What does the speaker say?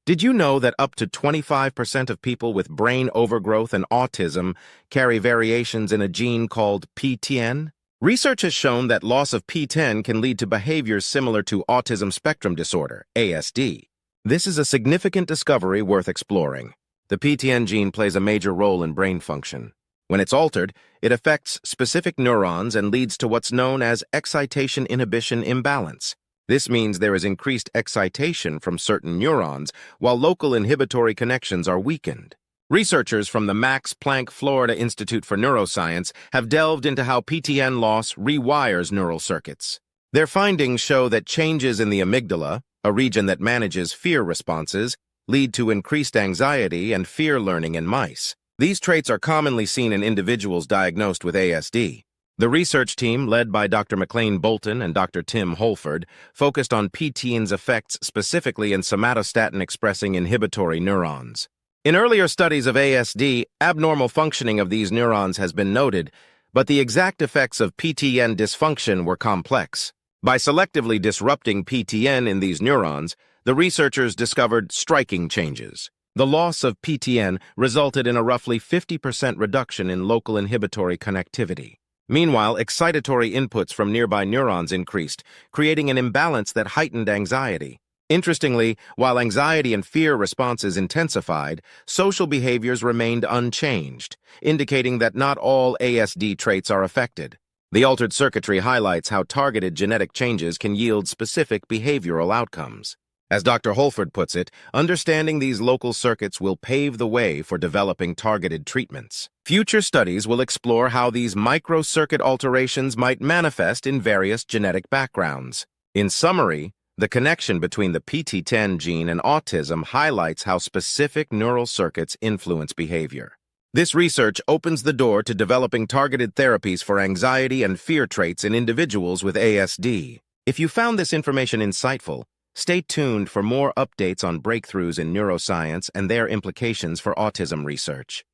Did you know that up to 25% of people with brain overgrowth and autism carry variations in a gene called PTEN? Research has shown that loss of PTEN can lead to behaviors similar to autism spectrum disorder, ASD. This is a significant discovery worth exploring. The PTEN gene plays a major role in brain function. When it's altered, it affects specific neurons and leads to what's known as excitation-inhibition imbalance. This means there is increased excitation from certain neurons, while local inhibitory connections are weakened. Researchers from the Max Planck Florida Institute for Neuroscience have delved into how PTEN loss rewires neural circuits. Their findings show that changes in the amygdala, a region that manages fear responses, lead to increased anxiety and fear learning in mice. These traits are commonly seen in individuals diagnosed with ASD. The research team, led by Dr. McLean Bolton and Dr. Tim Holford, focused on PTEN's effects specifically in somatostatin-expressing inhibitory neurons. In earlier studies of ASD, abnormal functioning of these neurons has been noted, but the exact effects of PTEN dysfunction were complex. By selectively disrupting PTEN in these neurons, the researchers discovered striking changes. The loss of PTEN resulted in a roughly 50% reduction in local inhibitory connectivity. Meanwhile, excitatory inputs from nearby neurons increased, creating an imbalance that heightened anxiety. Interestingly, while anxiety and fear responses intensified, social behaviors remained unchanged, indicating that not all ASD traits are affected. The altered circuitry highlights how targeted genetic changes can yield specific behavioral outcomes. As Dr. Holford puts it, understanding these local circuits will pave the way for developing targeted treatments. Future studies will explore how these microcircuit alterations might manifest in various genetic backgrounds. In summary, the connection between the PTEN gene and autism highlights how specific neural circuits influence behavior. This research opens the door to developing targeted therapies for anxiety and fear traits in individuals with ASD. If you found this information insightful, stay tuned for more updates on breakthroughs in neuroscience and their implications for autism research.